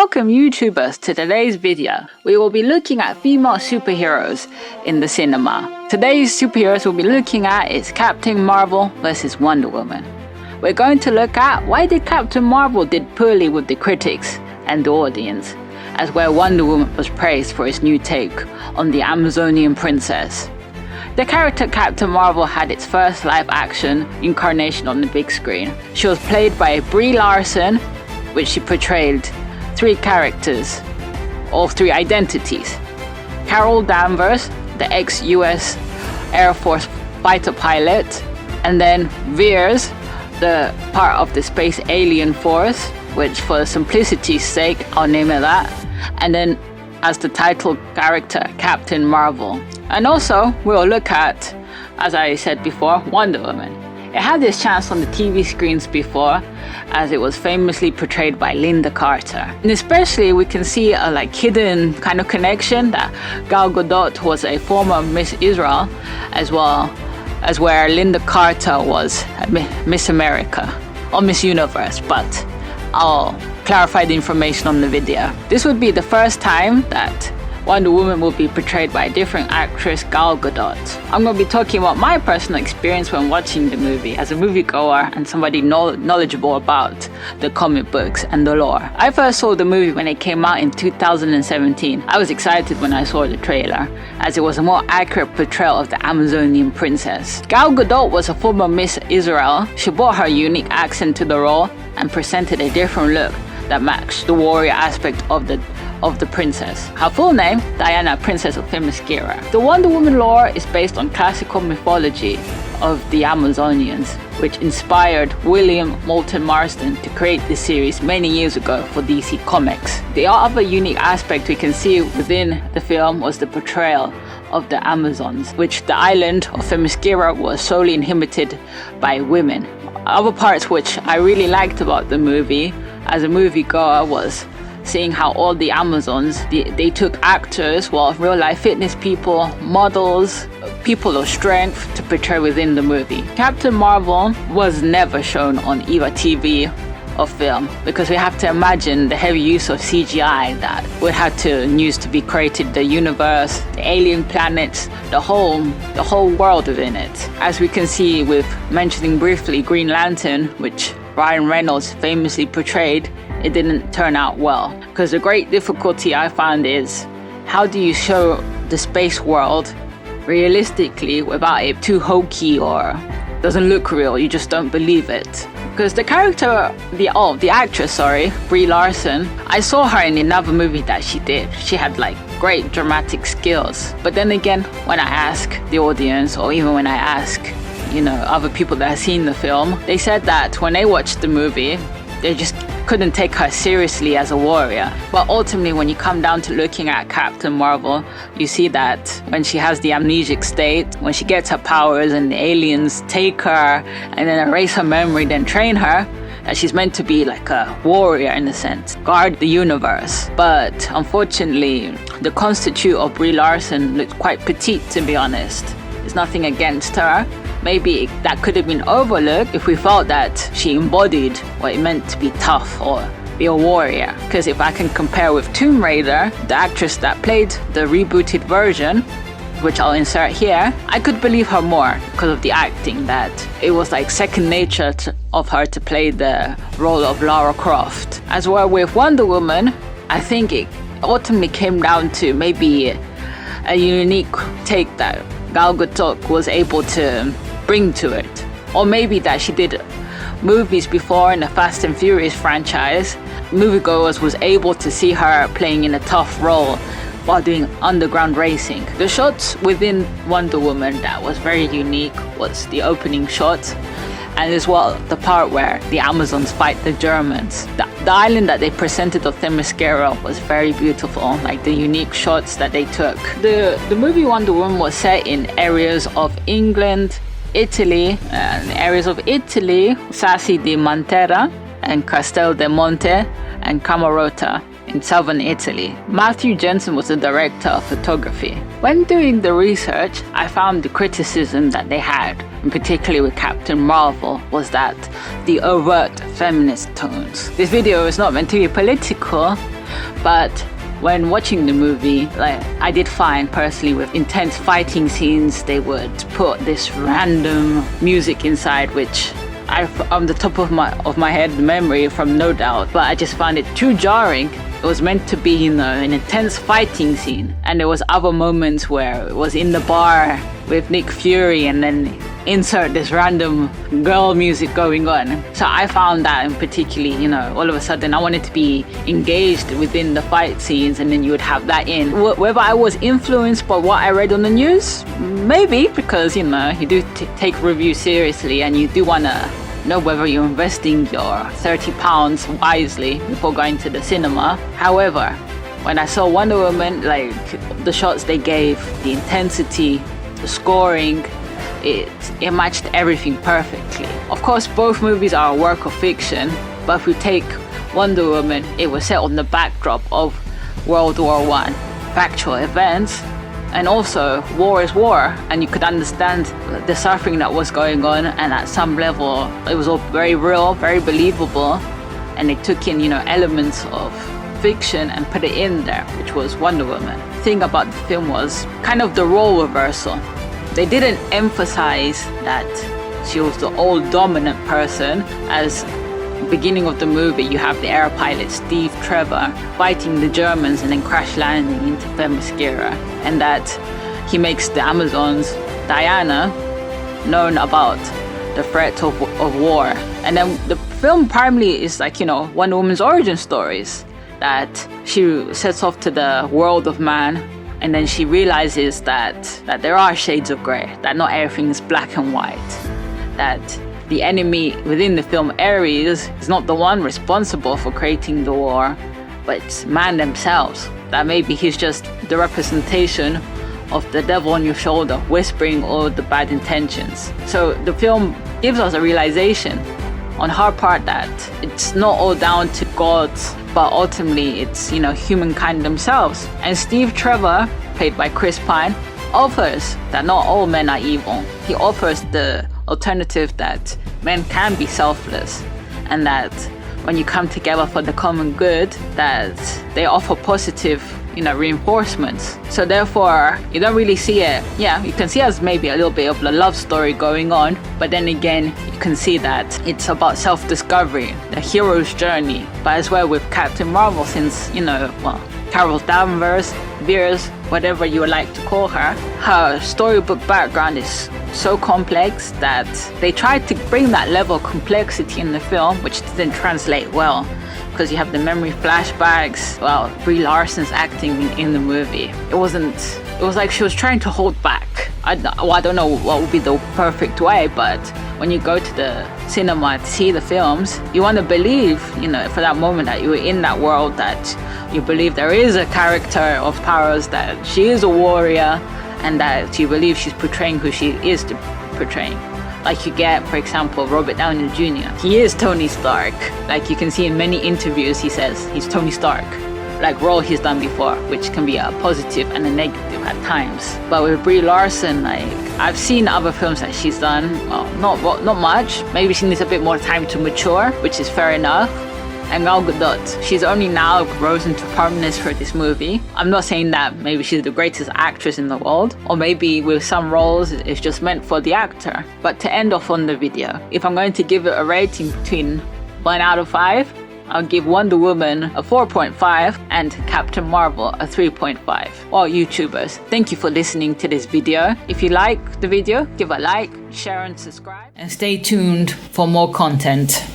Welcome YouTubers to today's video. We will be looking at female superheroes in the cinema. Today's superheroes we'll be looking at is Captain Marvel versus Wonder Woman. We're going to look at why did Captain Marvel did poorly with the critics and the audience, as where Wonder Woman was praised for its new take on the Amazonian princess. The character Captain Marvel had its first live-action incarnation on the big screen. She was played by Brie Larson, which she portrayed three characters, or three identities. Carol Danvers, the ex-US Air Force fighter pilot, and then Veers, the part of the Space Alien Force, which for simplicity's sake, I'll name it that, and then as the title character, Captain Marvel. And also, we'll look at, as I said before, Wonder Woman. It had this chance on the TV screens before, as it was famously portrayed by Lynda Carter. And especially we can see a hidden kind of connection that Gal Gadot was a former Miss Israel, as well as where Lynda Carter was Miss America, or Miss Universe, but I'll clarify the information on the video. This would be the first time that Wonder Woman will be portrayed by a different actress, Gal Gadot. I'm going to be talking about my personal experience when watching the movie as a moviegoer and somebody knowledgeable about the comic books and the lore. I first saw the movie when it came out in 2017. I was excited when I saw the trailer, as it was a more accurate portrayal of the Amazonian princess. Gal Gadot was a former Miss Israel. She brought her unique accent to the role and presented a different look that matched the warrior aspect of the princess. Her full name, Diana, Princess of Themyscira. The Wonder Woman lore is based on classical mythology of the Amazonians, which inspired William Moulton Marston to create this series many years ago for DC Comics. The other unique aspect we can see within the film was the portrayal of the Amazons, which the island of Themyscira was solely inhabited by women. Other parts which I really liked about the movie as a moviegoer was seeing how all the Amazons, they took actors, real life fitness people, models, people of strength to portray within the movie. Captain Marvel was never shown on either TV or film, because we have to imagine the heavy use of CGI that would have to use to be created, the universe, the alien planets, the whole world within it. As we can see with mentioning briefly Green Lantern, which Ryan Reynolds famously portrayed, it didn't turn out well. Because the great difficulty I found is, how do you show the space world realistically without it too hokey or doesn't look real, you just don't believe it. Because the character, the actress, Brie Larson, I saw her in another movie that she did. She had great dramatic skills. But then again, when I ask the audience, or even when I ask other people that have seen the film, they said that when they watched the movie, they just couldn't take her seriously as a warrior. But ultimately, when you come down to looking at Captain Marvel, you see that when she has the amnesic state, when she gets her powers and the aliens take her and then erase her memory, then train her, that she's meant to be like a warrior in a sense, guard the universe. But unfortunately, the constitute of Brie Larson looks quite petite, to be honest. There's nothing against her. Maybe that could have been overlooked if we felt that she embodied what it meant to be tough or be a warrior. Because if I can compare with Tomb Raider, the actress that played the rebooted version, which I'll insert here, I could believe her more because of the acting, that it was second nature of her to play the role of Lara Croft. As well with Wonder Woman, I think it ultimately came down to maybe a unique take that Gal Gadot was able to bring to it. Or maybe that she did movies before in the Fast and Furious franchise. Moviegoers was able to see her playing in a tough role while doing underground racing. The shots within Wonder Woman that was very unique was the opening shot, and as well the part where the Amazons fight the Germans. The island that they presented of Themyscira was very beautiful, the unique shots that they took. The movie Wonder Woman was set in areas of England, Italy, Sassi di Montera and Castel del Monte and Camerota in southern Italy. Matthew Jensen was the director of photography. When doing the research, I found the criticism that they had, and particularly with Captain Marvel, was that the overt feminist tones. This video is not meant to be political, But when watching the movie, like, I did find personally with intense fighting scenes, they would put this random music inside, which on the top of my head memory from No Doubt, but I just found it too jarring. It was meant to be, an intense fighting scene, and there was other moments where it was in the bar with Nick Fury, and then insert this random girl music going on. So I found that in particularly, all of a sudden I wanted to be engaged within the fight scenes, and then you would have that in. Whether I was influenced by what I read on the news, maybe, because you do take reviews seriously, and you do want to know whether you're investing your £30 wisely before going to the cinema. However, when I saw Wonder Woman, like the shots they gave, the intensity, the scoring, it matched everything perfectly. Of course, both movies are a work of fiction, but if we take Wonder Woman, it was set on the backdrop of World War I, factual events, and also war is war, and you could understand the suffering that was going on, and at some level it was all very real, very believable, and they took in elements of fiction and put it in there, which was Wonder Woman. The thing about the film was kind of the role reversal. They didn't emphasize that she was the old dominant person. As beginning of the movie, you have the air pilot Steve Trevor fighting the Germans and then crash landing into Themyscira, and that he makes the Amazons, Diana, known about the threat of war. And then the film primarily is like Wonder Woman's origin stories, that she sets off to the world of man, and then she realizes that there are shades of grey, that not everything is black and white, that the enemy within the film, Ares, is not the one responsible for creating the war, but it's man themselves, that maybe he's just the representation of the devil on your shoulder, whispering all the bad intentions. So the film gives us a realization on her part that it's not all down to gods, but ultimately it's humankind themselves. And Steve Trevor, played by Chris Pine, offers that not all men are evil. He offers the alternative that men can be selfless, and that when you come together for the common good, that they offer positive reinforcements. So therefore, you don't really see it. Yeah, you can see as maybe a little bit of a love story going on, but then again, you can see that it's about self-discovery, the hero's journey. But as well with Captain Marvel, since, Carol Danvers, Veers, whatever you would like to call her storybook background is so complex that they tried to bring that level of complexity in the film, which didn't translate well, because you have the memory flashbacks. Well, Brie Larson's acting in the movie, it was like she was trying to hold back. I don't know what would be the perfect way, but when you go to the cinema to see the films, you want to believe, for that moment that you're in that world, that you believe there is a character of powers, that she is a warrior, and that you believe she's portraying who she is portraying. Like you get, for example, Robert Downey Jr. He is Tony Stark. Like you can see in many interviews, he says he's Tony Stark. Like role he's done before, which can be a positive and a negative at times. But with Brie Larson, like I've seen other films that she's done, well, not much. Maybe she needs a bit more time to mature, which is fair enough. And Gal Gadot, she's only now risen to prominence for this movie. I'm not saying that maybe she's the greatest actress in the world, or maybe with some roles it's just meant for the actor. But to end off on the video, if I'm going to give it a rating between 1 out of 5, I'll give Wonder Woman a 4.5 and Captain Marvel a 3.5. Well, YouTubers, thank you for listening to this video. If you like the video, give a like, share and subscribe. And stay tuned for more content.